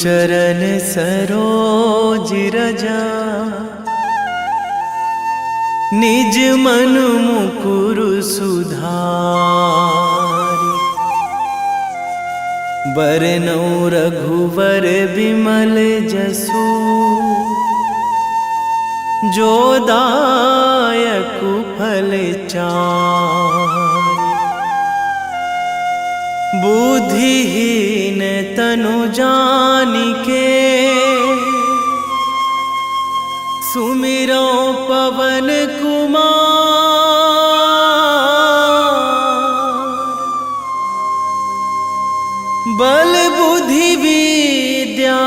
चरण सरोज रजा, निज मन मुकुर सुधारि। बरनौ रघुवर विमल जसु, जो दायक फल चारि। बुद्धिहीन तनु जानिके, सुमिरो पवन कुमार। बल बुद्धि विद्या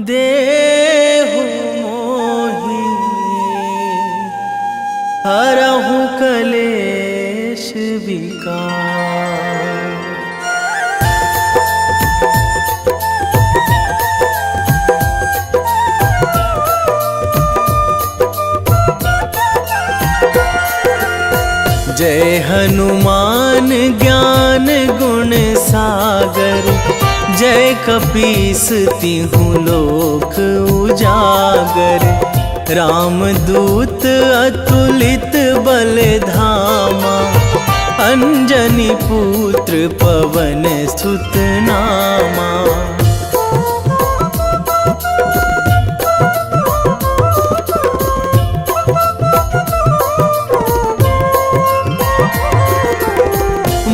देहु मोहि, हरहु कलेश विकार। जय हनुमान ज्ञान गुण सागर, जय कपीस तिहु लोक उजागर। रामदूत अतुलित बल धामा, अंजनी पुत्र पवन सुत नामा।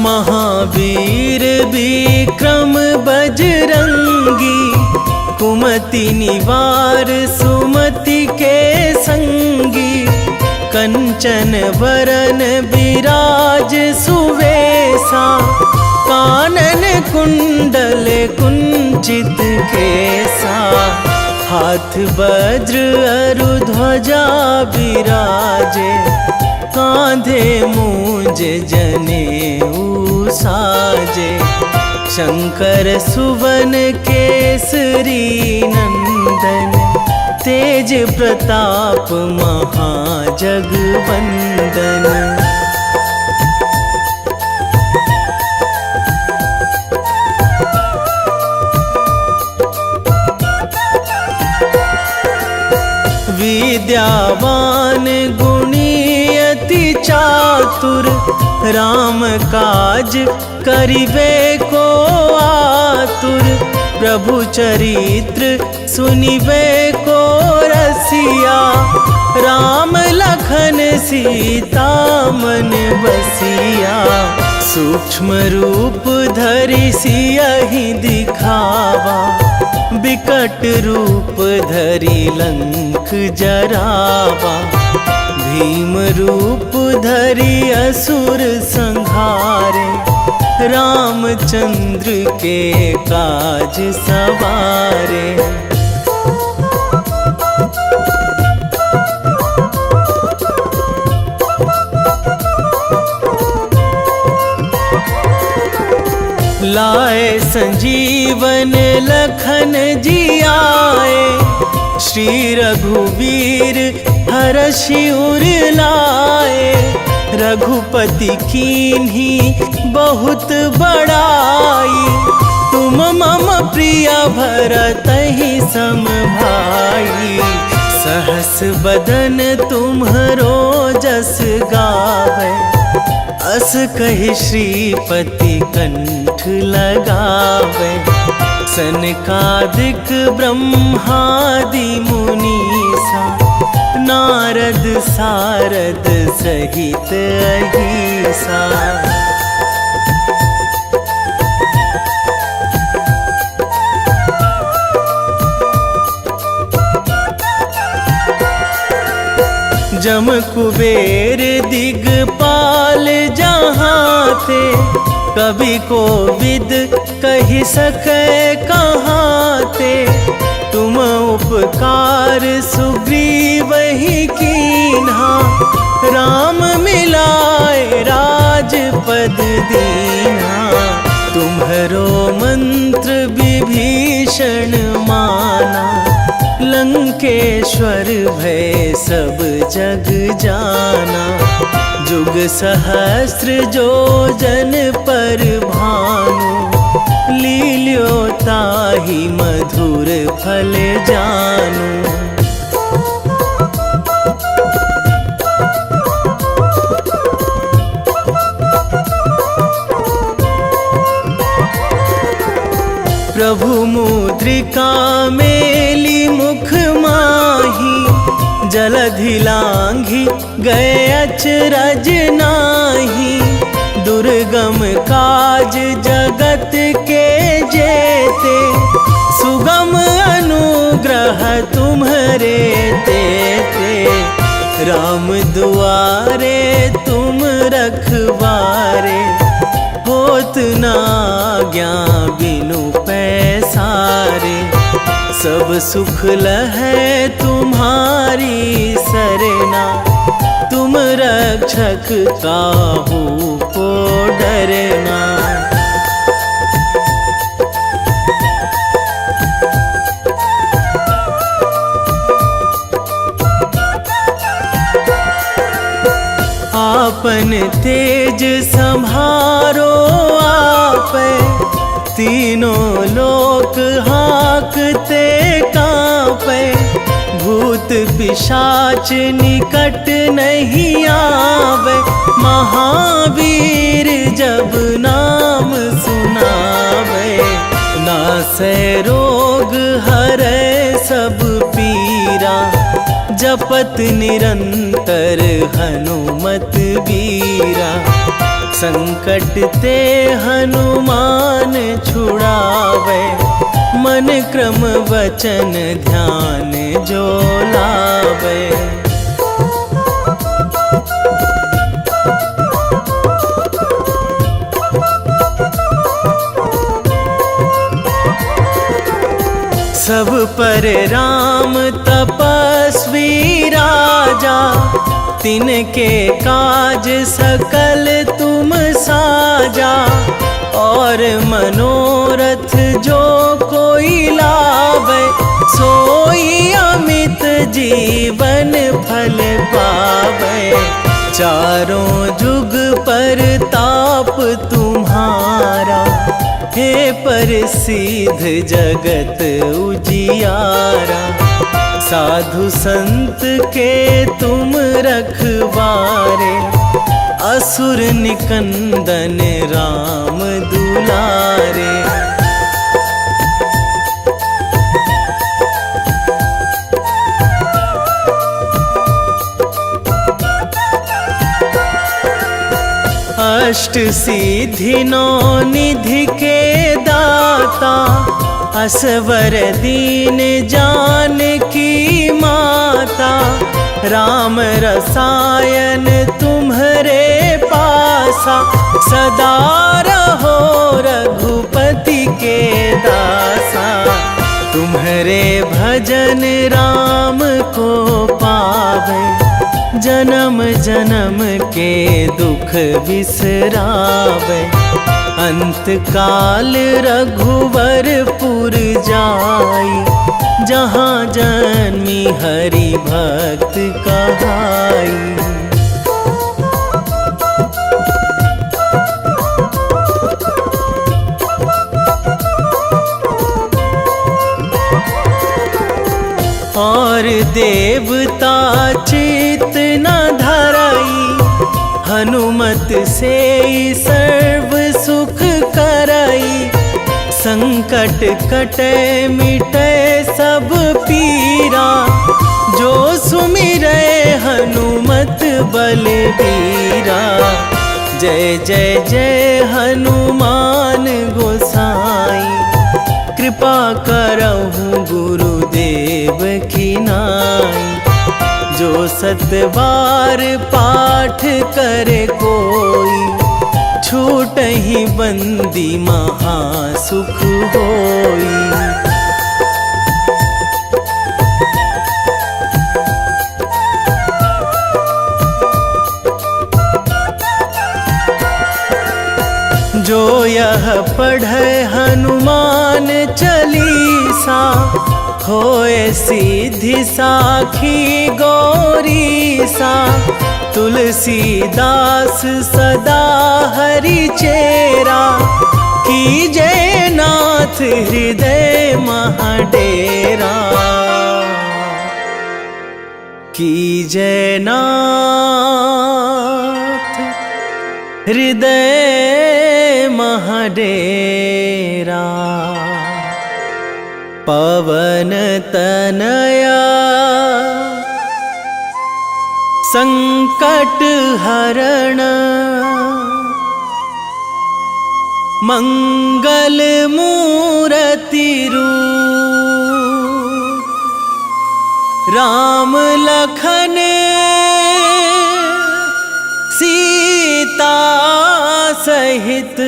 महावीर विक्रम बजरंगी, कुमति निवार सुमति के संगी। कंचन वरन विराज सुवेशा, कानन कुंडल कुंचित केसा। हाथ वज्र अरु ध्वजा विराजे, कांधे मूंज जनेऊ साजे। शंकर सुवन केसरी नंदन, तेज प्रताप महाजगवंदन। विद्यावान गुणी अति चातुर, राम काज करिबे को आतुर। प्रभु चरित्र सुनिबे को रसिया, राम लखन सीता मन बसिया। सूक्ष्म रूप धरि सियहि दिखावा, बिकट रूप धरि लंक जरावा। भीम रूप धरि असुर संहारे, रामचंद्र के काज सवारे। लाए संजीवन लखन जियाए, श्री रघुवीर हरषि उर लाए। रघुपति कीन्ही बहुत बड़ाई, तुम मम प्रिय भरतहि सम भाई। सहस बदन तुम्हरो जस गावै, अस कहि श्रीपति कंठ लगावै। सनकादिक ब्रह्मादि मुनीसा, नारद सारद सहित अहिसा। जम कुबेर दिगपाल जहाँ थे, कवि कोविद कहि सकै कहाँ थे। तुम उपकार सुग्रीवहि कीन्हा, राम मिलाए राजपद दीन्हा। तुम्हरो मंत्र विभीषण माना, लंकेश्वर भय सब जग जाना। जुग सहस्त्र जो जन पर भानु, लील्यो ताहि ताही मधुर फल जानू। प्रभु मुद्रिका मेली मुख माही, जलधि लांघी गए अचरज नाही। दुर्गम काज जगत के जेते, सुगम अनुग्रह तुम्हरे तेते। राम दुआरे तुम रखवारे, होत ना आज्ञा बिनु पैसारे। सब सुख लहै तुम्हारी सरना, तुम रक्षक काहू को डरना। आपन तेज संभारो आपै, तीनों लोक हाँकते कांपै। भूत पिशाच निकट नहीं आवे, महावीर जब नाम सुनावे। नासै रोग हरै सब पीरा, जपत निरंतर हनुमत बीरा। संकट ते हनुमान छुड़ावे, मन क्रम वचन ध्यान जो लावे। सब पर राम तपस्वी राजा, तिनके काज सकल तुम साजा। और मनोरथ जो कोई लावे, सोई अमित जीवन फल पावे। चारों जुग पर ताप तुम्हारा, हे प्रसिद्ध जगत उजियारा। साधु संत के तुम रखवारे, असुर निकंदन राम दुलारे। अष्ट सिद्धि नौ निधि के दाता, असवर दीन जानकी माता। राम रसायन तुम्हरे पासा, सदा रहो रघुपति के दासा। तुम्हरे भजन राम को पावे, जन्म जन्म के दुख बिसरावे। अंत काल रघुवरपुर जाई, जहाँ जन्मी हरि भक्त कहाई। और देवता चित न धराई, हनुमत से सर्व सुख कराई। संकट कटे मिटे सब पीरा, जो सुमिरै हनुमत बलबीरा। जय जय जय हनुमान गोसाई, कृपा करहु गुरुदेव की नाई। जो सतबार पाठ करे कोई, छूटहि बंदी महासुख होई। जो यह पढ़े हनुमान चालीसा, होए सिद्धि साखी गौरीसा। तुलसीदास सदा हरि चेरा, कीजय नाथ हृदय कीजय नाथ हृदय महडेरा। पवन तनया संकट हरण, मंगल मूर्ति रूप। राम लखन सीता सहित,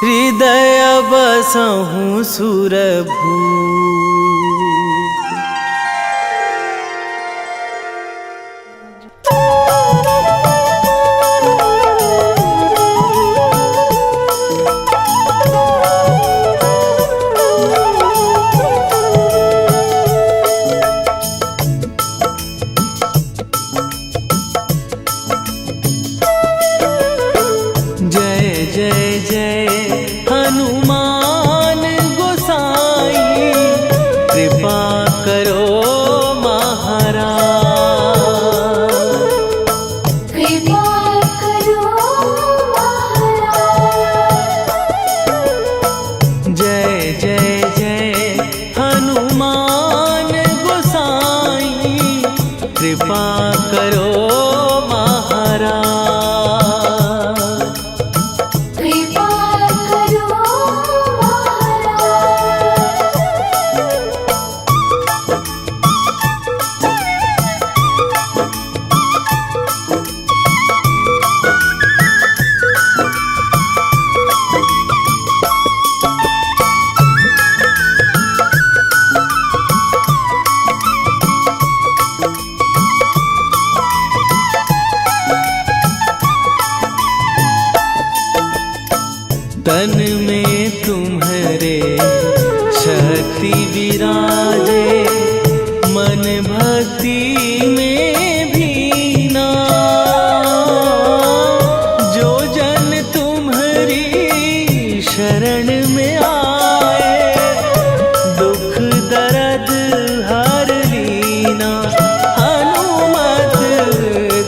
हृदय बसहु सुरभूप। कृपा करो महाराज, कृपा करो तन में तुम्हारे शक्ति विराजे, मन भक्ति में भीना। जो जन तुम्हारी शरण में आए, दुख दर्द हर लीना। हनुमत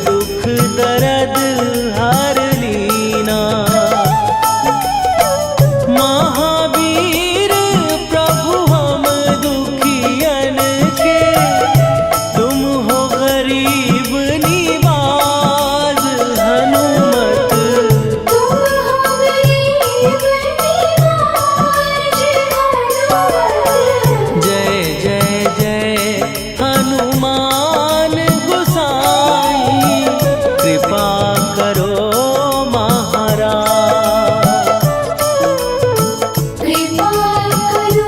दुख दर्द हर लीना। महावीर प्रभु हम दुखियन के, तुम हो गरीब निवाज। हनुमत तुम हो गरीब निवाज। जय जय जय हनुमान गोसाई, कृपा करो महाराज। कृपा करो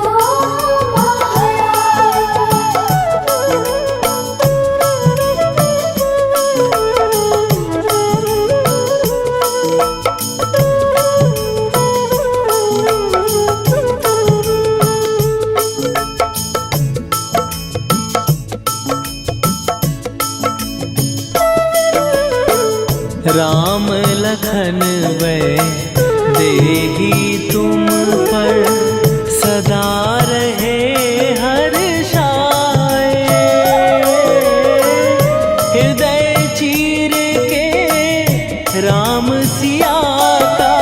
राम लखन वै देही तुम पर, सदा रहे हर्षाए। हृदय चीर के राम सिया का,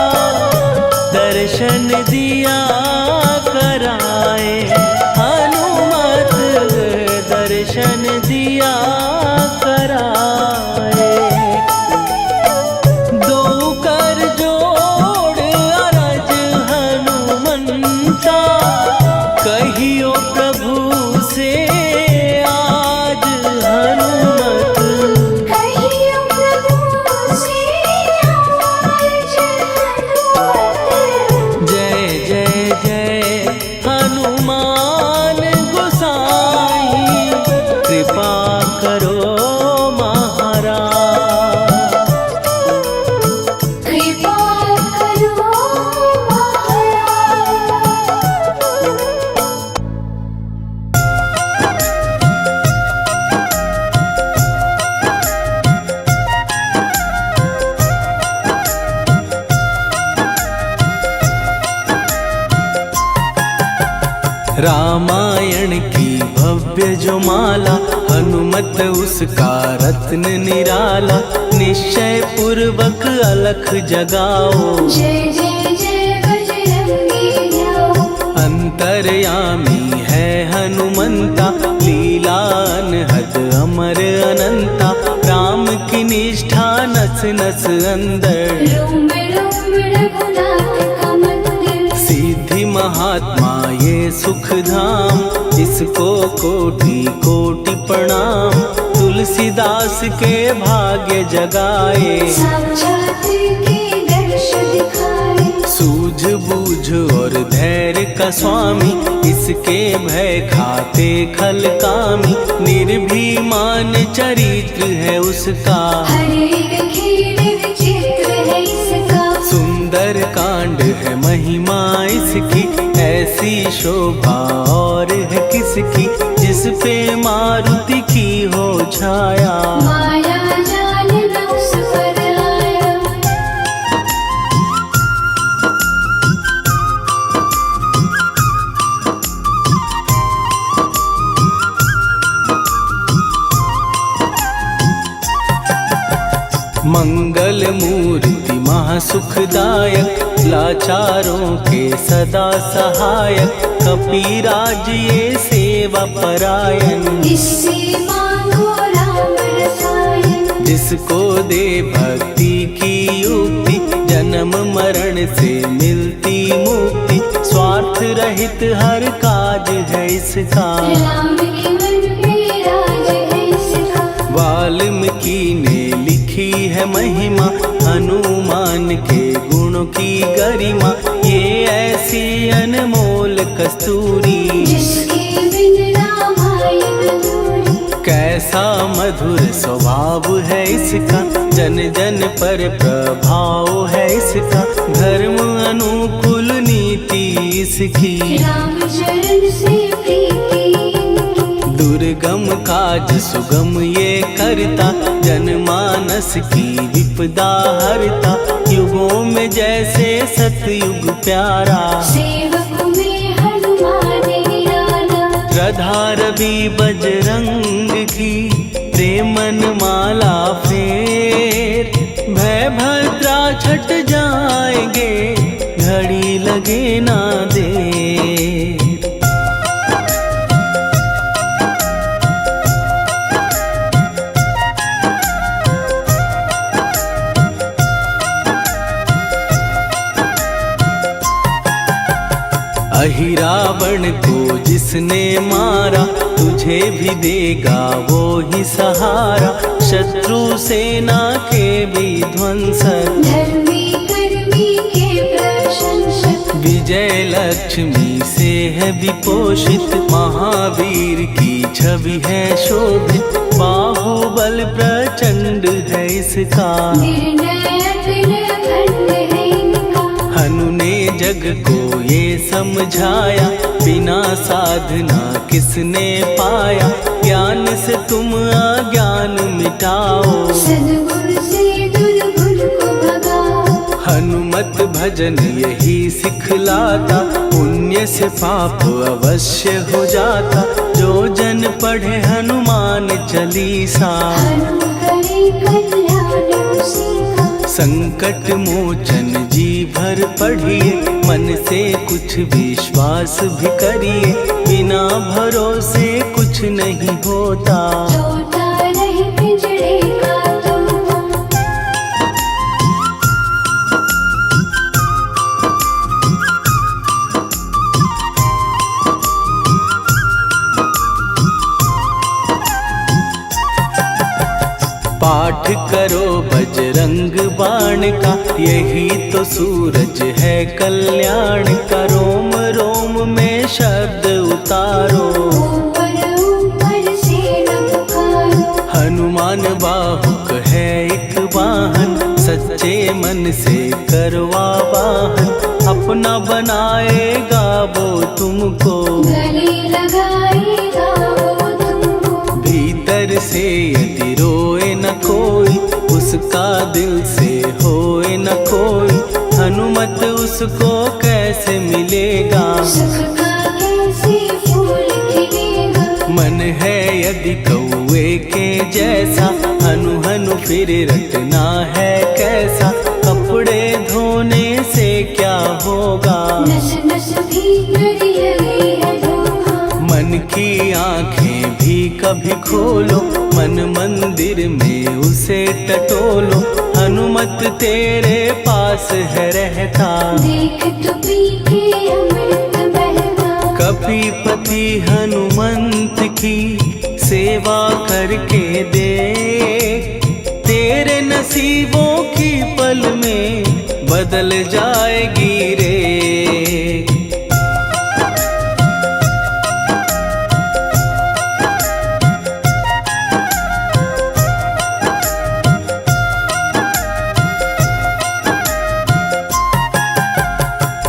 दर्शन दिया कराए। हनुमत दर्शन दिया कराए। दो कर जो रामायण की भव्य जो माला, हनुमत उसका रत्न निराला। निश्चय पूर्वक अलख जगाओ, जय जय जय बजरंगी ध्याओ। अंतर्यामी है हनुमंता, लीला अनहद अमर अनंता। राम की निष्ठा नस नस अंदर, रोम रोम रघुनाथ का मंदिर। सिद्धि महात्मा ये सुख धाम, इसको कोटि कोटि प्रणाम। तुलसीदास के भाग्य जगाए, साक्षात के दर्श दिखाए। सूझ बूझ और धैर्य का स्वामी, इसके भय खाते खल कामी। निर्भीमान चरित्र है उसका, हर एक खेल विचित्र है इसका। सुंदर कांड है महिमा इसकी। ऐसी शोभा और है किसकी, जिस पे मारुति की हो छाया। माया जाल न उस पर आया। मंगल मूर्ति महासुखदायक, लाचारों के सदा सहायक। कपीराज ये सेवा परायण, इससे मांगो राम रसायन। जिसको दे भक्ति की युक्ति, जन्म मरण से मिलती मुक्ति। स्वार्थ रहित हर काज है इसका, राम के मन में राज है इसका। वाल्मीकि ने लिखी है महिमा, हनुमान के गुणों की गरिमा। ये ऐसी अनमोल कस्तूरी, जिसके बिन रामायण अधूरी। कैसा मधुर स्वभाव है इसका, जन जन पर प्रभाव है इसका। धर्म अनुकूल नीति इसकी, राम चरण से प्रीति इनकी। दुर्गम काज सुगम ये करता, जनमानस की विपदा हरता। युगों में जैसे सतयुग प्यारा, सेवक में हनुमान निराला। श्रद्धा रवि बजरंग की, प्रेमन माला फेर। भय भद्रा छट जाएंगे, घड़ी लगे ना देर। अहिरावण को जिसने मारा, तुझे भी देगा वो ही सहारा। शत्रु सेना के विध्वंसक, धर्मी कर्मी के प्रशंसक। विजय लक्ष्मी से है विपोषित। महावीर की छवि है शोभित, बाहुबल प्रचंड है इसका। निर्णय अखंड है इनका। हनु ने जग को ये समझाया, बिना साधना किसने पाया। ज्ञान से तुम अज्ञान मिटाओ, सद्गुण से दुर्गुण को भगाओ। हनुमत भजन यही सिखलाता, पुण्य से पाप अवश्य हो जाता। जो जन पढ़े हनुमान चालीसा, हनु करे कल्याण उसी का। संकट मोचन जी भर पढ़िए, मन से कुछ विश्वास भी करिए। बिना भरोसे कुछ नहीं होता, छोटा रहे पिंजड़े का तोता। पाठ करो बजरंग बाण का, यही तो सूरज है कल्याण का। रोम रोम में शब्द उतारो, ऊपर ऊपर से न पुकारो। हनुमान बाहुक है एक वाहन, सच्चे मन से करवा वाहन। अपना बनाएगा वो तुमको, गले लगाएगा वो तुमको। भीतर से यदि रोए न कोई, उसका दिल से होए न कोई। हनुमत उसको कैसे मिलेगा, सुख का कैसे फिर रटना है कैसा, कपड़े धोने से क्या होगा। नस नस भीतर यही है धोखा। मन की आंखें भी कभी खोलो, मन मंदिर में उसे टटोलो। हनुमत तेरे पास है रहता, देख तो पी के अमृत बहता। कपीपति हनुमंत की सेवा करके दे, तेरे नसीबों की पल में बदल जाएगी रे।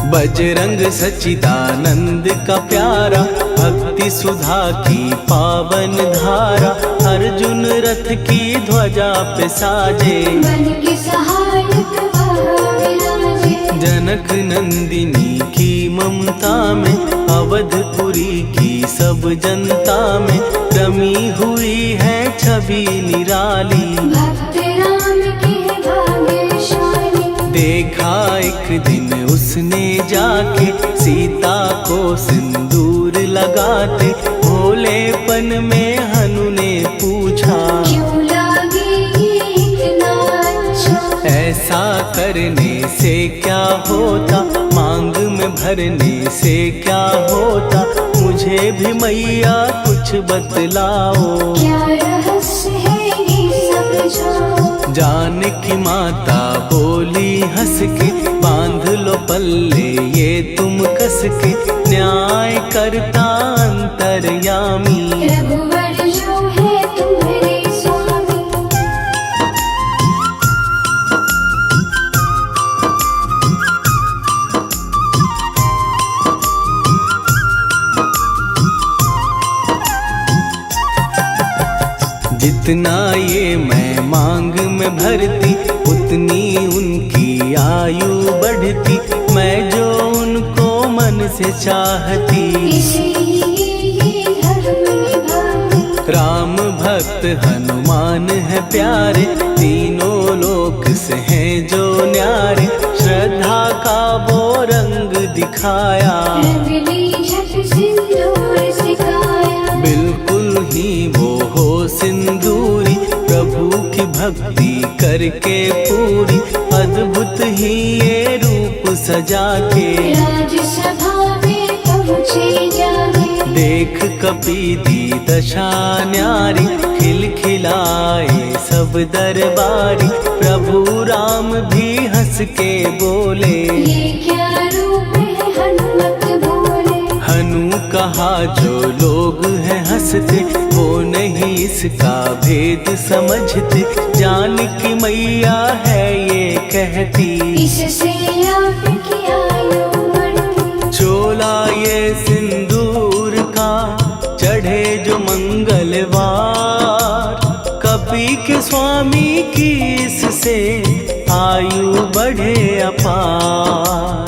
बजरंग सच्चिदानंद का प्यारा, भक्ति सुधा की पावन धारा। अर्जुन रथ की ध्वजा पे साजे, बन के सहायक वहाँ विराजे। जनक नंदिनी की ममता में, अवधपुरी की सब जनता में रमी हुई है छवि निराली। भक्त राम के भाग्यशाली, देखा एक दिन उसने जाके सीता को सिंदूर लगाते। भोलेपन में हनु ने पूछा, क्यों लागे ये इतना अच्छा। ऐसा करने से क्या होता, मांग में भरने से क्या होता। मुझे भी मैया कुछ बतलाओ, क्या रहस्य है ये समझाओ। जानकी माता बोली हंस के, बांध लो पल्ले ये तुम कस के। न्याय करता अंतर्यामी, रघुवर जो है तुम्हारे स्वामी। जितना ये मैं मांग में भरती, उतनी उनकी आयु बढ़ती। मैं जो उनको मन से चाहती, इसीलिए ये धर्म निभाती। राम भक्त हनुमान है प्यारे, तीनों लोक से हैं जो न्यारे। श्रद्धा का वो रंग दिखाया, रंगली झट सिंदूर सिखाया। बिल्कुल ही वो हो सिंदूरी, प्रभु की भक्ति करके पूरी। अद्भुत ही ये रूप सजा के, राजसभा में पहुँचे जाके। देख कपीदी दशा न्यारी, खिलखिलाए सब दरबारी। प्रभु राम भी हंस के बोले, ये क्या रूप है हनुमत बोले। हनु कहा जो लोग हैं हंसते, वो नहीं इसका भेद समझते। जानकी मैया है ये कहती, इससे आपकी आयु बढ़ती। चोला ये सिंदूर का चढ़े जो मंगलवार। कपी के स्वामी की इससे आयु बढ़े अपार।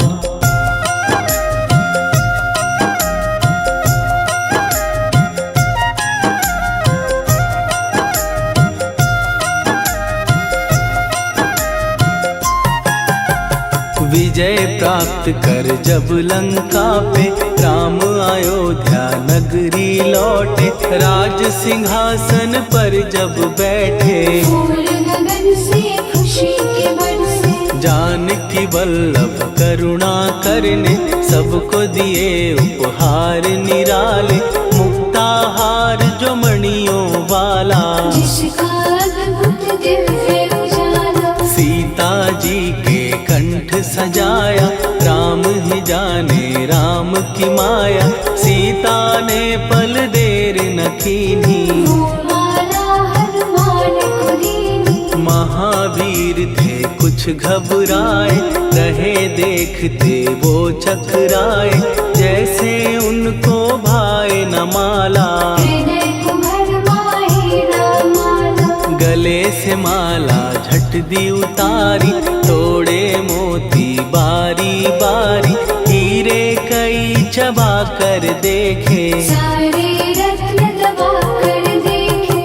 विजय प्राप्त कर जब लंका पे, राम अयोध्या नगरी लौटे। राज सिंहासन पर जब बैठे, फूल गगन से खुशी के बरसे। जानकी वल्लभ करुणा करने, सबको दिए उपहार निराले। मुक्ताहार जो मणियों वाला, जिसका अद्भुत दिव्य उजाला। सीता जी के कंठ सजाया। राम ही जाने राम की माया, सीता ने पल देर न कीन्ही। वो माला हनुमान को दीनी। महावीर थे कुछ घबराए, रहे देखते वो चकराए। जैसे उनको भाए न माला, हृदय को भरमाए न माला। गले से माला झट दी उतारी। तोड़े मोती बारी बारी, हीरे कई चबा कर देखे। सारे रत्न दबा कर देखे।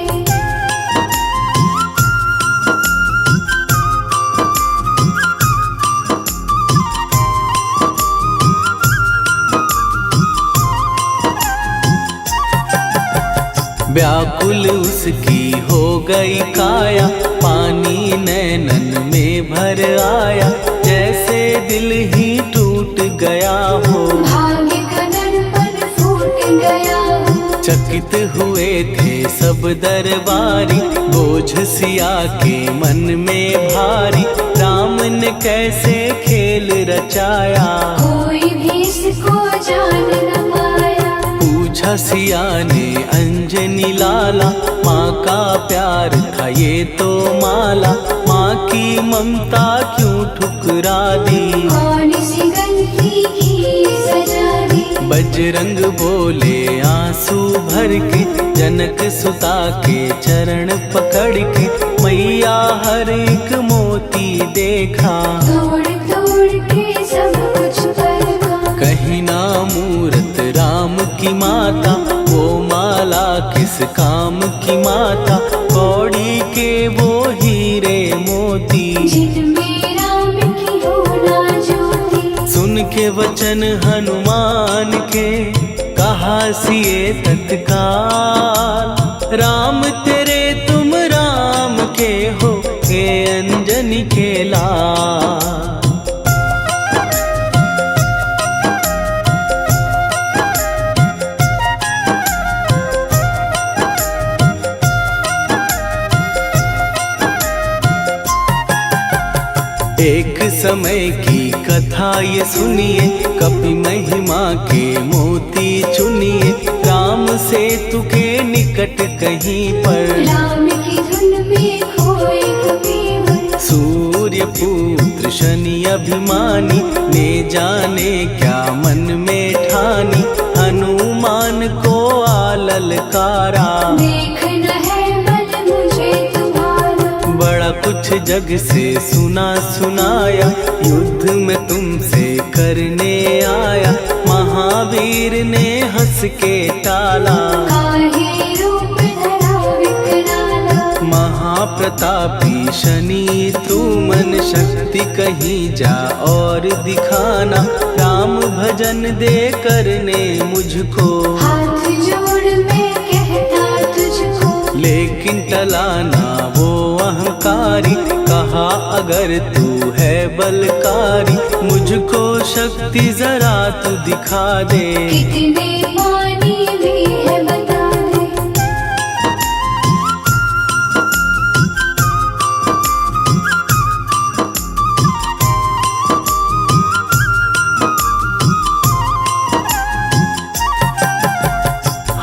व्याकुल उसकी हो गई काया, पानी नैनन में भर आया, जैसे दिल ही टूट गया हो। भाग्य का दर्पण फूट गया हो। चकित हुए थे सब दरबारी, बोझ सिया के मन में भारी, राम ने कैसे खेल रचाया, कोई भी इसको जान न पाया। पूछा सिया ने अंजनी लाला, माँ का प्यार था ये तो माला, माँ की ममता क्यों ठुकरा दी, कौन सी गलती की सजा दी। बजरंग बोले आंसू भर के, जनक सुता के चरण पकड़ के, मैया हर एक मोती देखा, तोड़ तोड़ के सब कुछ परखा। कहीं ना मूरत राम की माता, वो माला किस काम की माता, कौड़ी के वो हीरे मोती, जिनमें राम की हो ना ज्योति। सुन के वचन हनुमान के, कहा सिए तत्काल, राम तेरे तुम राम के हो, के अंजनी के लाल। एक समय की कथा ये सुनिए, कपि महिमा के मोती चुनिए, राम सेतु के निकट कहीं पर, राम की धुन में खोए कबीर। सूर्य पुत्र शनि अभिमानी, ने जाने क्या मन में ठानी, हनुमान को आललकारा, देखना है बल मुझे तुम्हारा। बड़ा कुछ जग से सुना सुनाया, युद्ध में तुमसे करने आया, महावीर ने हंस के टाला, काहे रूप धरा विकराला। महाप्रतापी शनि तू मन शक्ति कहीं जा और दिखाना, राम भजन दे करने मुझको, हाथ जोड़ मैं कहता तुझको। लेकिन टलाना वो अहंकारी, कहा अगर तू है बलकारी, मुझको शक्ति जरा तू दिखा दे, कितने पानी भी है बता दे।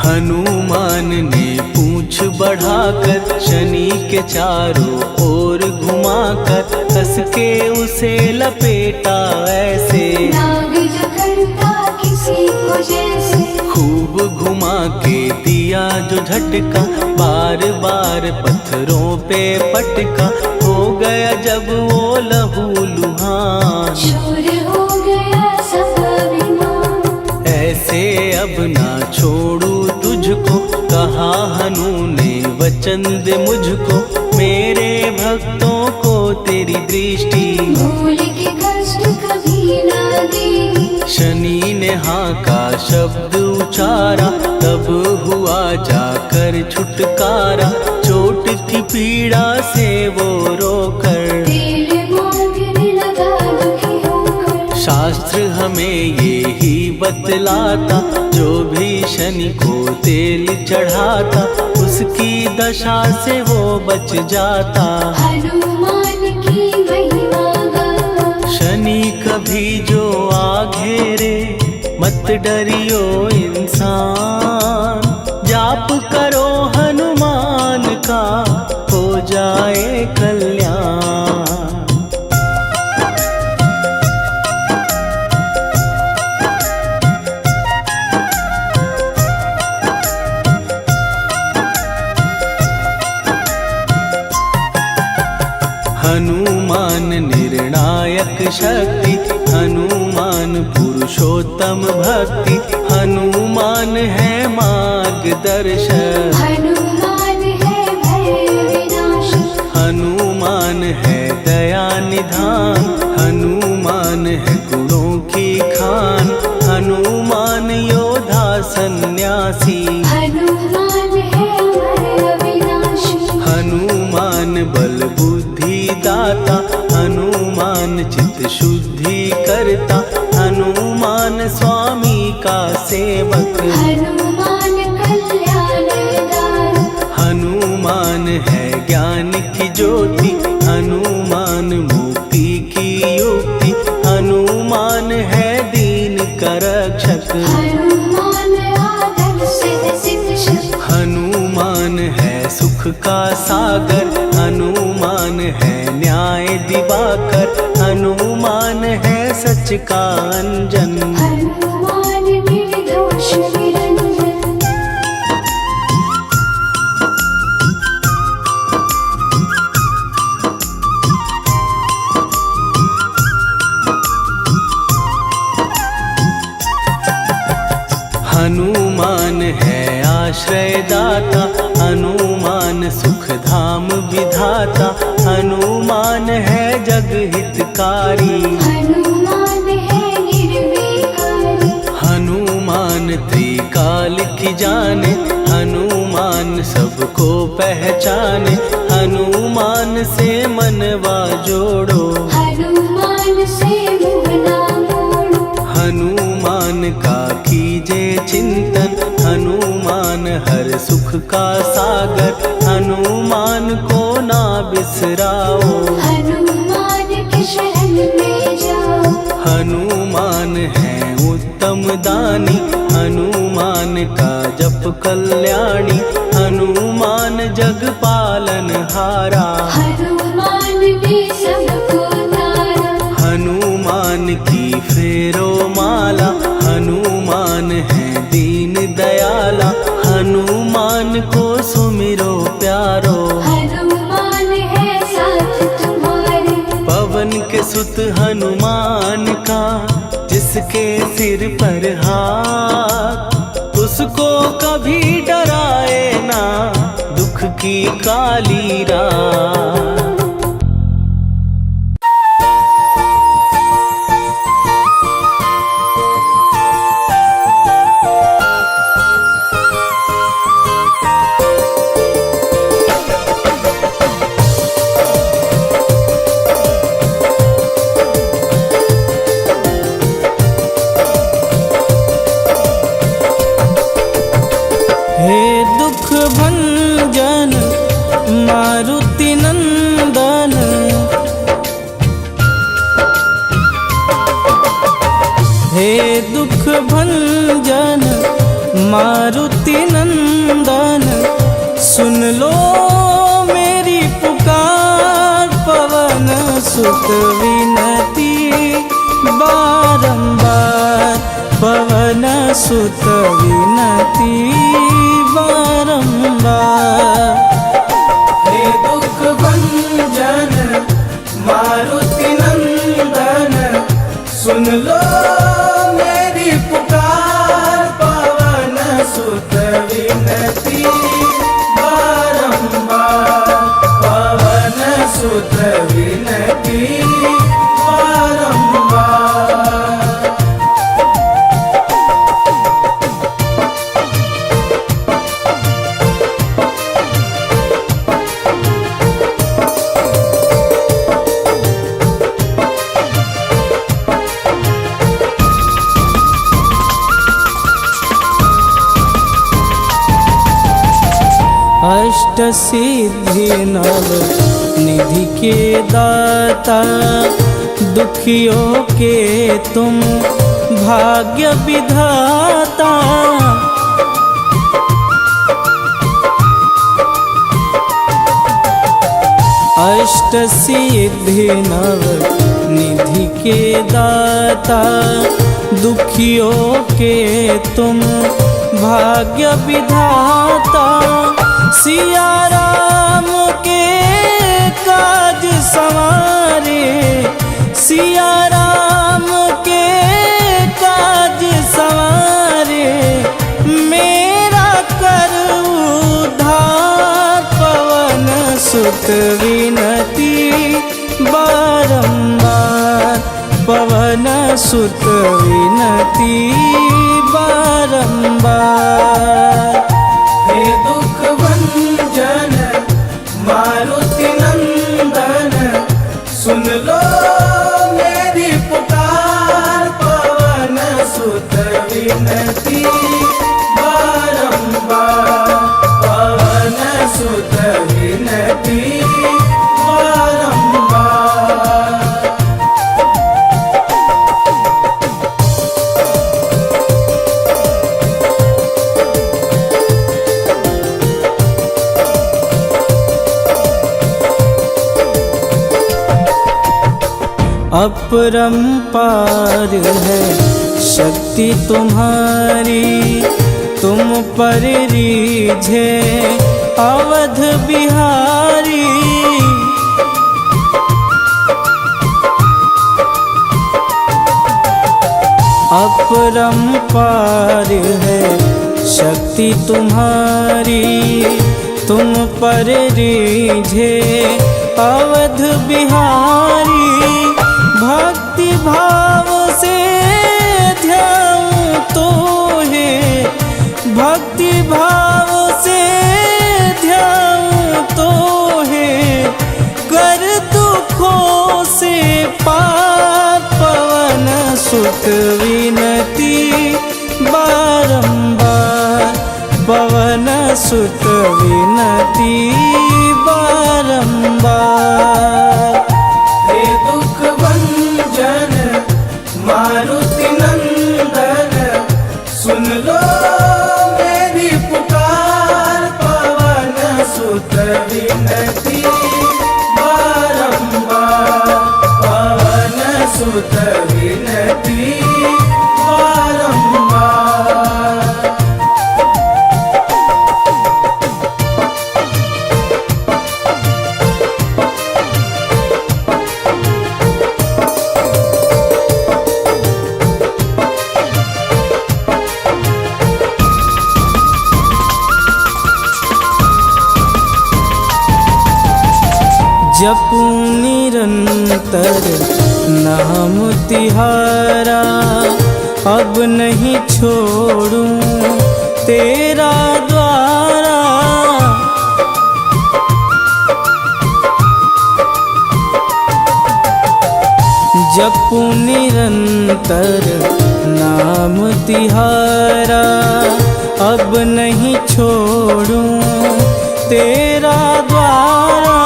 हनुमान ने पूंछ बढ़ाकर, शनि के चारों ओर घुमाकर, कस के उसे लपेटा ऐसे, नाग जो करता किसी को जैसे। खूब घुमा के दिया जो झटका, बार बार पत्थरों पे पटका, हो गया जब वो लहू लुहान, चूर हो गया सब अभिमान। ऐसे अब ना छोड़ू तुझको, कहा हनु ने वचन दे मुझको, मेरे भक्तों को तेरी दृष्टि, भूल के कष्ट कभी ना देगी। शनि ने हाँ का शब्द उचारा, तब हुआ जाकर छुटकारा, चोट की पीड़ा से वो रोकर, तेल मांगने लगा दुखी होकर। शास्त्र हमें ये ही बतलाता, जो भी शनि को तेल चढ़ाता, उसकी दशा से वो बच जाता, हनुमान की महिमा गाता। शनि कभी जो आ घेरे, मत डरियो इंसान, जाप करो हनुमान का, हो जाए कल्याण। हनुमान निर्णायक शक्ति, हनुमान पुरुषोत्तम भक्ति, हनुमान है मार्गदर्शक, हनुमान है भय विनाशक। हनुमान है दया निधान, हनुमान है गुणों की खान, हनुमान योद्धा सन्यासी, हनुमान है हनुमान कल्याण दायक। हनुमान है ज्ञान की ज्योति, हनुमान मुक्ति की युक्ति, हनुमान है दीन का रक्षक। हनुमान आदर सिद्ध शिक्षक। हनुमान है सुख का सागर, हनुमान है न्याय दिवाकर, हनुमान है सच का अंजन। हनुमान निर्दोष निरंजन। हनुमान है आश्रय दाता, हनुमान सुख धाम विधाता, हनुमान है जग हितकारी। हनुमान है निर्विकारी। हनुमान त्रिकाल की जाने, हनुमान सबको पहचाने, हनुमान से मनवा जोड़ो। हनुमान से मुँह ना मोड़ो। हनुमान का कीजे चिंतन, हनुमान हर सुख का सागर, हनुमान को ना बिसराओ। हनुमान के शरण में जाओ। हनुमान है उत्तम दानी, हनुमान का जप कल्याणी, हनुमान जग पालन हारा। हनुमान ने सबको तारा। हनुमान की फेरो माला, हनुमान है दीन दयाला, हनुमान को सुमिरो प्यारो। हनुमान है साथ तुम्हारे। पवन के सुत हनुमान का, जिसके सिर पर हाथ, उसको कभी डराए ना दुख की काली रात। हे दुख भंजन मारुति नंदन, हे दुख भंजन मारुति नंदन, सुन लो मेरी पुकार, पवन सुत विनती बारंबार, पवन सुत विनती बारंबार। हे दुख भंजन मारुति नंदन, सुन लो मेरी पुकार, पवन सुत विनती बारंबार, पवन सुत विनती बारंबार। अष्ट सिद्धि नव निधि के दाता, दुखियों के तुम भाग्य विधाता। अष्ट सिद्धि नव निधि के दाता, दुखियों के तुम भाग्य विधाता। सिया राम के काज सवारे, सिया राम के काज सवारे, मेरा कर उद्धार, पवन सुत विनती बारंबार, पवन सुत विनती बारंबार। हे दुख भंजन मारुति नंदन, सुन लो मेरी पुकार, पवन सुत विनती अपरंपार है शक्ति तुम्हारी, तुम पर रीझे अवध बिहारी। अपरंपार है शक्ति तुम्हारी, तुम पर रीझे अवध बिहारी। भक्ति भाव से ध्याऊं तो है, भक्ति भाव से ध्याऊं तो है, कर दुखों से पार पवन सुत विनती बारंबार, पवन सुत विनती बारंबार। हे दुख भंजन मारुति नंदन, सुन लो मेरी पुकार, पवन सुत विनती बारंबार, पवन सुत विनती बारंबार। जपूं निरंतर नाम तिहारा, अब नहीं छोड़ूं तेरा द्वारा। जपूं निरंतर नाम तिहारा, अब नहीं छोड़ूं तेरा द्वारा।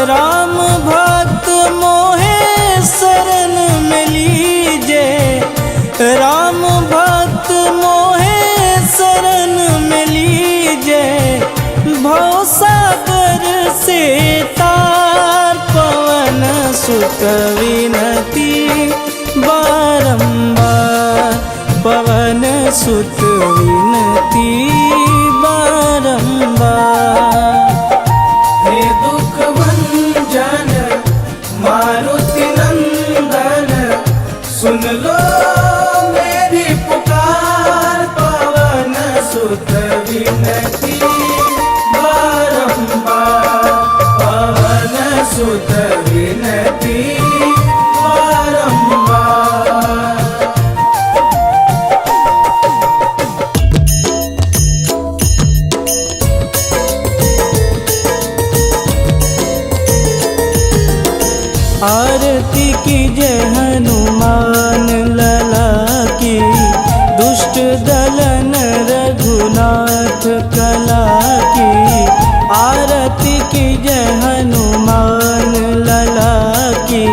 राम भक्त मोहे शरण में लीजे, राम भक्त मोहे शरण में लीजे। भवसागर से तार पवन सुत विनती बारंबार, पवन सुत विनती बारंबार। हे दुख भंजन मारुति नंदन, सुन लो मेरी पुकार, पवन सुत विनती बारंबार, पवन सुत विनती बारंबार। आरती की जय हनुमान लला की, दुष्ट दलन रघुनाथ कला की। आरती की जय हनुमान लला की,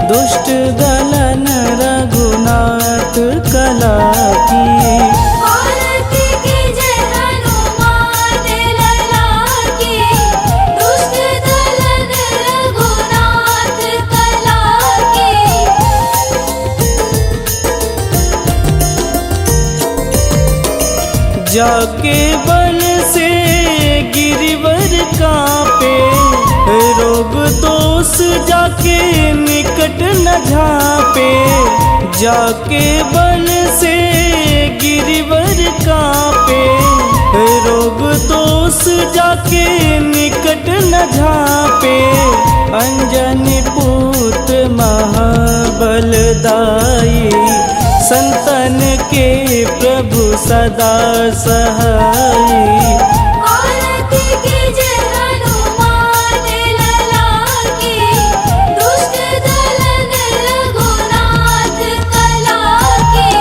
दुष्ट दलन रघुनाथ कला की। आरती की जय हनुमान लला की, दुष्ट दलन रघुनाथ कला की। जाके बल से गिरिवर कांपे, रोग दोष जाके निकट न झांपे। जाके बल से गिरिवर कांपे, रोग दोष जाके निकट न झांपे। अंजनी पुत्र महाबलदाई, संतन के प्रभु सदा सहाई। आरती की जय हनुमान लला की, दुष्ट दलन रघुनाथ कला की।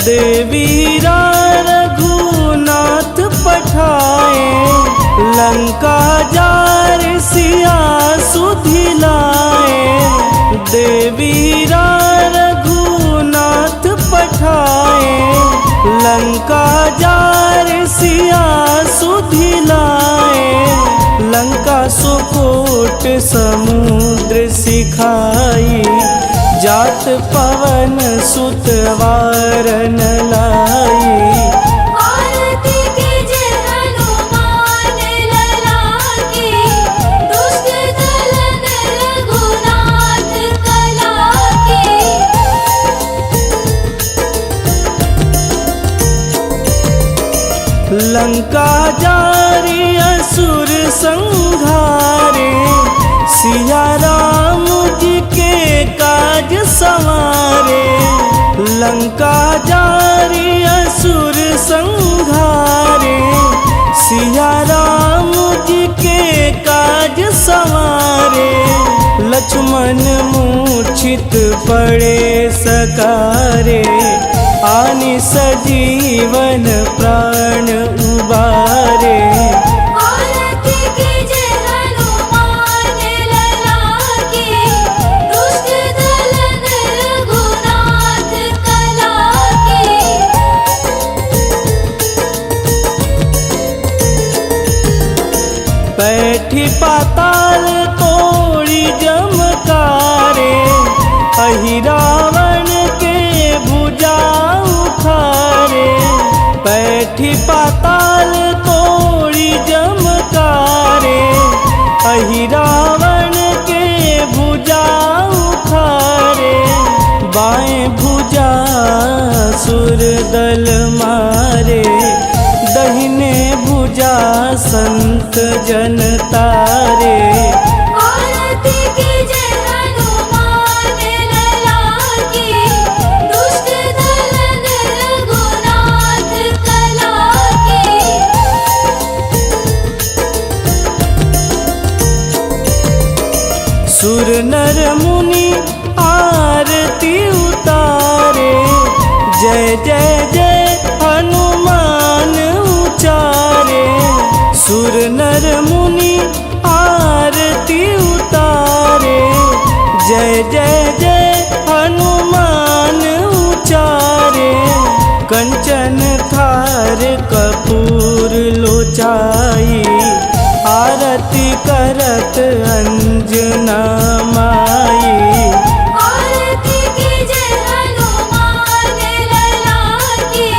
देवीरा रघुनाथ पठाए, लंका जार सिया सुधिलाए। देवीरा रघुनाथ पठाए, लंका जार सिया सुधिलाए। लंका सुकूट समुद्र सिखाई, जात पवन सुत वारन लाई। आरती कीजे हनुमान लला की, दुष्ट दलन रघुनाथ कला की। लंका जारी असुर संहारे, सिया राम जी के काज संवारे। लंका जारी असुर संहारे, सिया राम जी के काज संवारे। लक्ष्मण मूर्छित पड़े सकारे, आनि सजीवन प्राण उबारे। आरती कीजे हनुमान लला की, दुष्ट दलन रघुनाथ कला की। बैठी पाताल तोड़ी जमकारे, अहि रावण के भुजा उखारे। बैठी पाताल तोड़ी जमकारे, अहि रावण के भुजा उखारे। बाएं भुजा सुर दल मारे, दहिने भुजा संत जन तारे। आरती कीजे हनुमान लला की, दुष्ट दलन रघुनाथ कला की। सुर नर मुनि आरती उतारे, जय जय जय हनुमान उचारे। सुर नर मुनि आरती उतारे, जय जय जय हनुमान उचारे। कंचन थार कपूर लोचाई, आरती करत अंजना माई। आरती कीजे हनुमान लला की,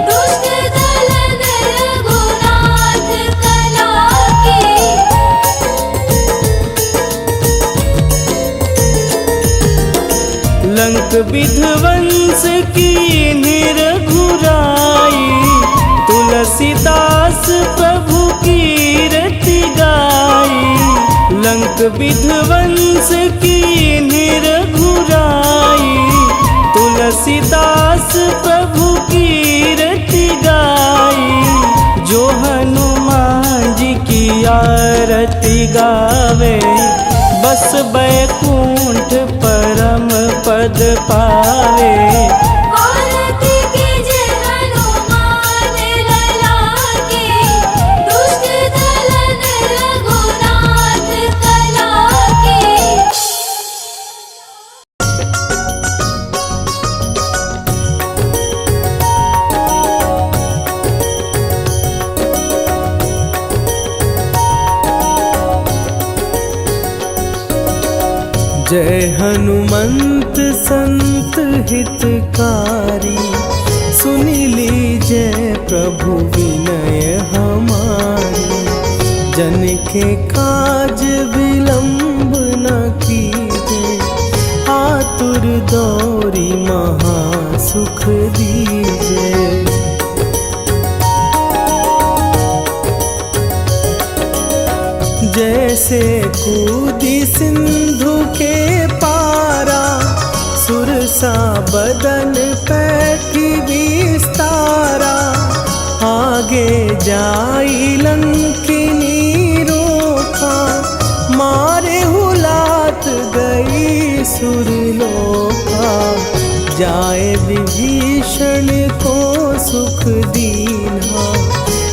दुष्ट दलन रघुनाथ कला की। लंक विध्वंस की निरघुराई, तुलसीदास प्रभु कीरति गाई। लंक विध्वंस की निरघुराई, तुलसीदास प्रभु कीरति गाई। जो हनुमान जी की आरती गावे, बस बैकुंठ परम पद पावे। आरती कीजे हनुमान लला की, दुष्ट दलन रघुनाथ कला की। जय हनुमंत संत हितकारी, सुनी लीजय प्रभु विनय हमारी। जन के काज विलंब न कीजे, आतुर दौरी महा सुख दीजे। जैसे कूदी सिंधु के पारा, सुरसा बदन पैठी विस्तारा। आगे जाई लंकिनी रोका, मारे हुलात गई सुरलोका। जाए विभीषण को सुख दीना,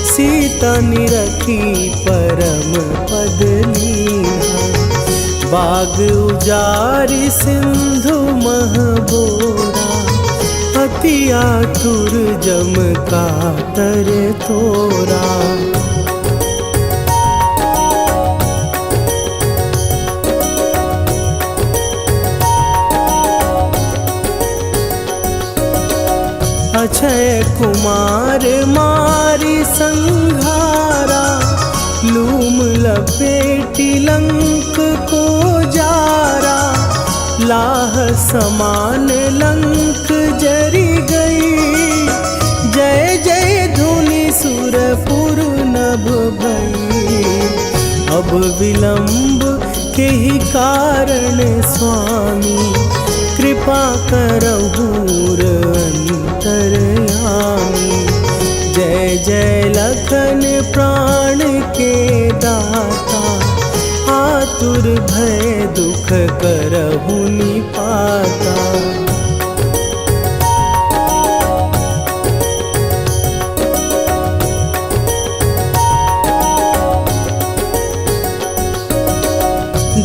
सीता निरखी परम पद लीना। बाग उजारि सिंधु महबोरा, अति आतुर जम कातर तोरा। अक्षय कुमार मारी संघारा, लूम लपेटी लंक को जारा, लाह समान लंक जरी गई। जय जय धुनि सुरपुर नभ भई, अब विलंब के ही कारण स्वामी, कृपा करहु अंतरयामी। जय जय लखन प्राण के दाता, आतुर भय दुख करहु निपाता।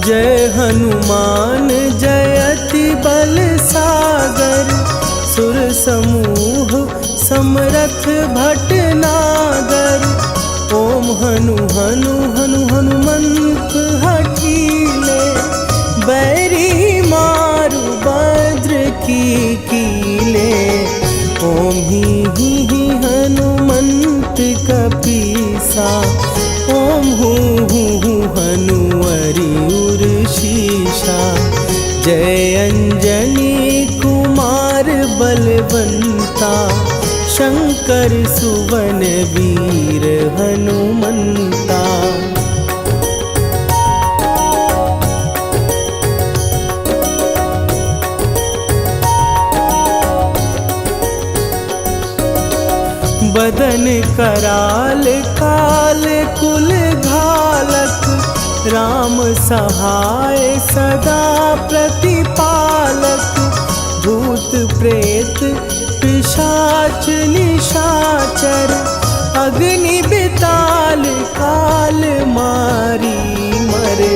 जय हनुमान जयति बल सागर, सुर समूह समरथ भटनागर। ओम हनु हनु हनु हनुमंत हठीले, बैरी मारु भद्र की कीले। ओम ही हनुमंत कपीसा, ओम हूँ हनुवरि उर्शीषा। जय अंजनी कुमार बलवंता, शंकर सुवन वीर हनुमंता। बदन कराल काल कुल घालक, राम सहाय सदा प्रतिपालक। भूत प्रेत पिशाच निशाचर, अग्नि बिताल काल मारी मरे।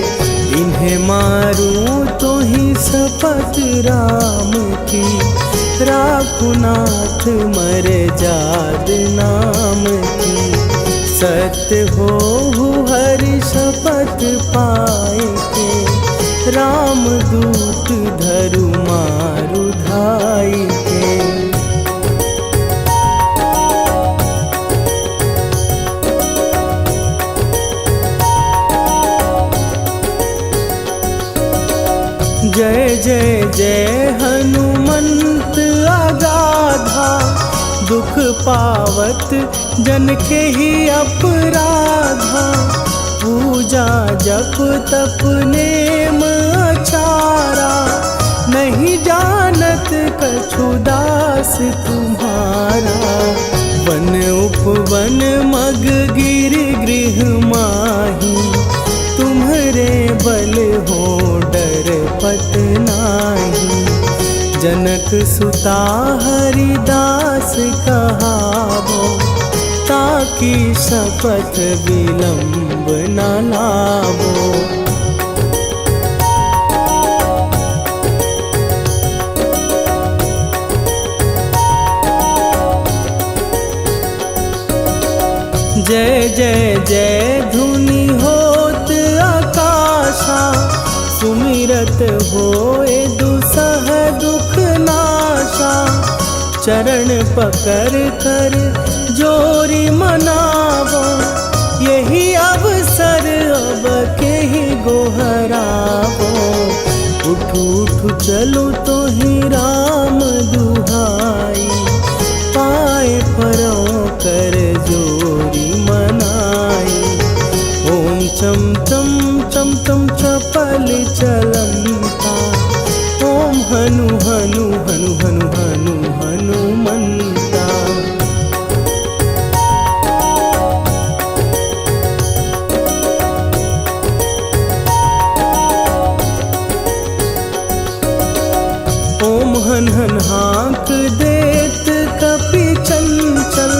इन्हें मारूं तो ही शपथ राम की, राखुनाथ मरे जाद नाम की। सत्य हो हरि शपथ पाए के, राम दूत धरु मारु धाई के। जय जय जय हनुमंत अगाधा, दुख पावत जन के ही अपराधा। पूजा जप तप नेम आचारा, नहीं जानत कछु दास तुम्हारा। वन उपवन मग गिर गृह माही, तुम्हरे बल हो डर पत नाही। जनक सुता हरिदास कहावो, ताकि शपथ विलंब न लावो। जय जय जय धुनि होत आकाशा, सुमिरत होए दुसह दुख नाशा। चरण पकड़ कर जोरी मनावो, यही अवसर अब के ही गोहरावो। उठू उठू चलो तो ही राम दुहाई, पाए परों कर जोरी मनाई। ओम चम चम चम चम चपल चलंता, ओम हनु हनु हनु हनु हनु हनुमंता। ओम हन हन हाँक देत कपि चंचल,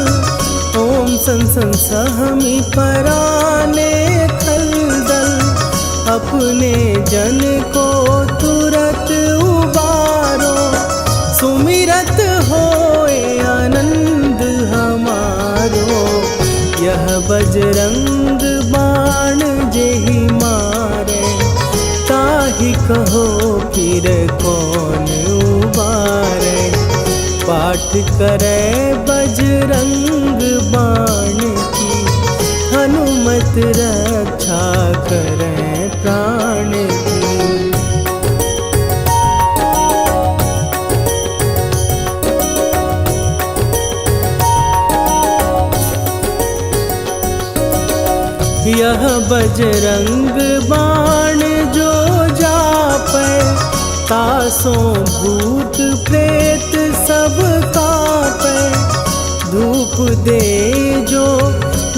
ओम सन सन सहमी पराने खलदल। अपने जन को तुरत उबारो, सुमिरत होए आनंद हमारो। यह बजरंग बाण जेहि मारे, ताहि कहो फिर कौन उबारे। पाठ पाठ करे बजरंग बाण की, हनुमत रक्षा करे प्राण की। यह बजरंग बाण जो जापै, तासों भूत प्रेत सब कापै। धूप दे जो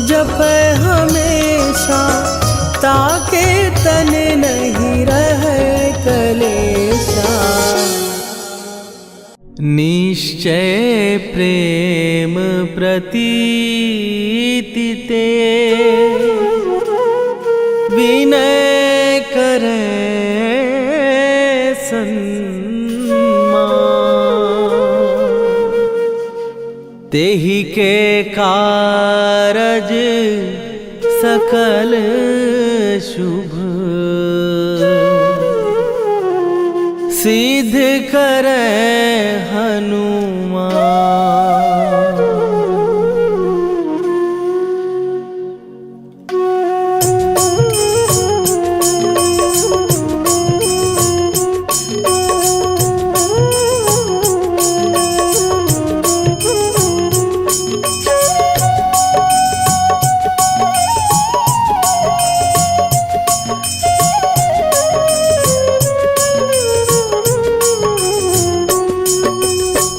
जपै हमेशा, ताके तन नहीं रहे कलेशा। निश्चय प्रेम प्रतीति ते, विनय करे सन्मान। तेहि के कारज सकल शुभ, सिद्ध करे हनुमान।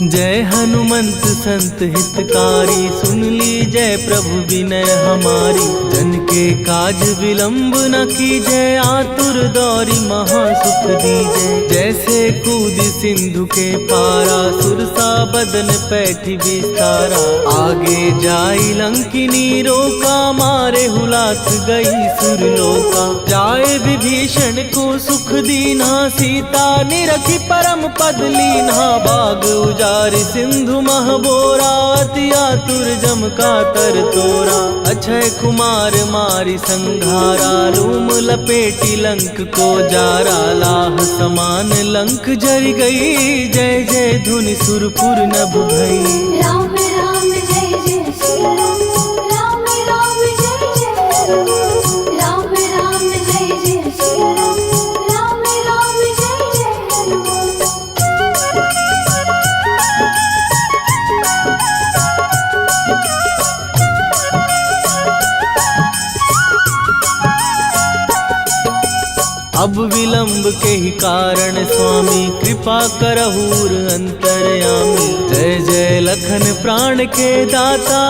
जय हनुमंत संत हितकारी, सुन लीजय प्रभु विनय हमारी। जन के काज विलंब न कीजय, आतुर दौरी महासुख दीजय। जैसे कूद सिंधु के पारा, सुरसा बदन पैठी विस्तारा। आगे जाई लंकिनी रोका, मारे हुलाक गई सुरलोका। जाए विभीषण को सुख दीना, सीता निरखी परम पद लीना। बाग उजारि सिंधु महबोरा, अति आतुर जम का तर तोरा। अक्षय कुमार मारी संघारा, लूम लपेटी लंक को जारा। लाह समान लंक जर गई, जय जय धुनि सुरपुर नभ भई। राम राम जय जय श्री राम, राम राम जय जय राम। राम राम जय जय श्री राम, राम राम जय जय हनुमान। अब विलंब के ही कारण स्वामी, कृपा करहूर अंतरयामी। जय जय लखन प्राण के दाता,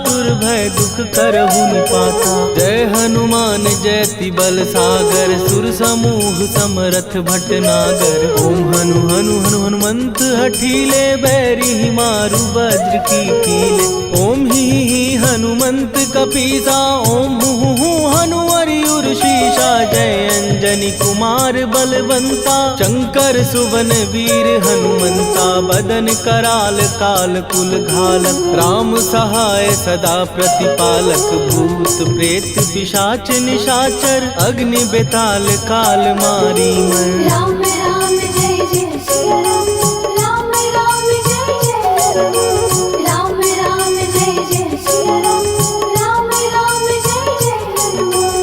दुर्भय दुख करहु निपाता। जय हनुमान जयति बल सागर, सुर समूह समरथ भटनागर। ओम हनु हनु हनु हनुमंत हठीले, बैरी मारु वज्र की कीले। ओम ही हनुमंत कपीसा, ओम हु हनुमरि उर्शीषा। जय अंजनी कुमार बलवंता, शंकर सुवन वीर हनुमंता। बदन कराल काल कुल घालक, राम सहाय सदा प्रतिपालक। भूत प्रेत पिशाच निशाचर, अग्नि बेताल काल मारी मैं। राम राम जय जय श्री राम, राम राम जय जय राम। राम राम जय जय श्री राम, राम राम जय जय हनुमान।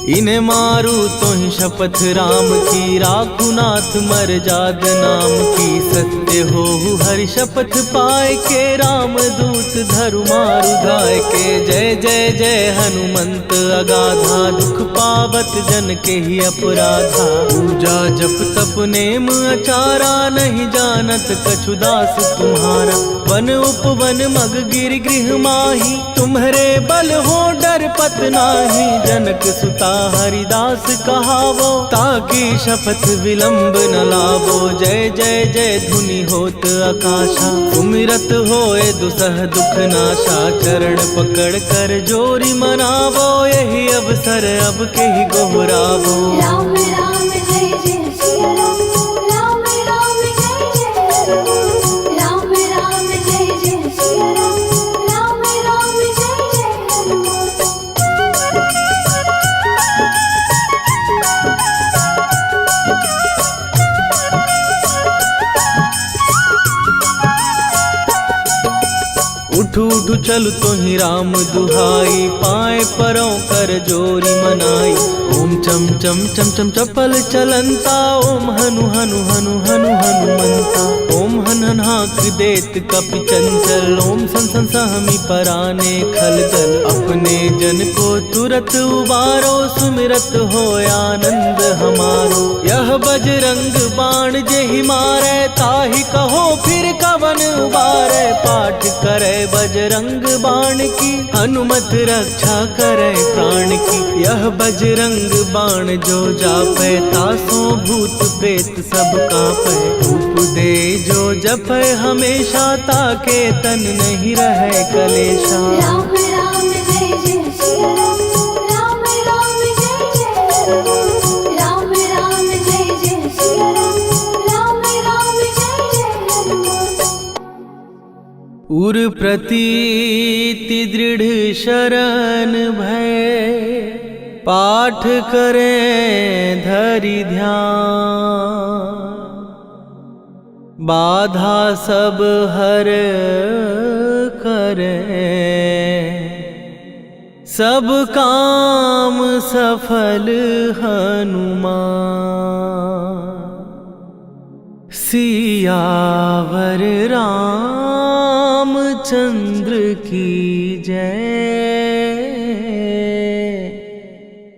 इन्हें मारू तो ही शपथ राम की, राखू नाथ मर जाद नाम की। सत्य हो हरि शपथ पाए के, राम दूत धरु मारु धाय के। जय जय जय हनुमंत अगाधा, दुख पावत जन के ही अपराधा। पूजा जप तप नेम अचारा, नहीं जानत कछु दास तुम्हारा। वन उपवन मग गिर गृह माही, तुम्हारे बल हो डर पत नाही। जनक सुता हरिदास कहावो, ताकि शपथ विलंब न लावो। जय जय जय धुनि होत आकाशा, सुमिरत होए दुसह दुख नाशा। चरण पकड़ कर जोरी मनावो, यही अवसर अब के ही गोहराबो। राम राम जय जय सिया राम, राम राम जय जय राम, राम राम जय जय सिया राम, राम राम जय जय राम। उठू उठू चलु तो ही राम दुहाई, पाए परों कर जोरी मनाई। ओम चम चम चम चम चपल चलंता, ओम हनु हनु हनु हनु हनुमंता। ओम हन हन हाक देत कपि चंचल, ओम सन सन सहमी पराने खलदल। अपने जन को तुरत उबारो, सुमिरत हो आनंद हमारो। यह बजरंग बाण जेहि मारे, ताहि कहो फिर कवन उबारे। पाठ करे बजरंग बाण की, हनुमत रक्षा करे प्राण की। यह बजरंग बाण जो जापे, तासो भूत प्रेत सब कापे। धूप दे जो जपे हमेशा, ताके तन नहीं रहे कलेशा। राम राम जय जय सिया राम, राम राम जय जय राम, राम राम जय जय सिया राम, राम राम जय जय राम। उर प्रतीति दृढ़ शरण भय, पाठ करें धरि ध्यान। बाधा सब हर करें, सब काम सफल हनुमान। सियावर रामचंद्र की जय।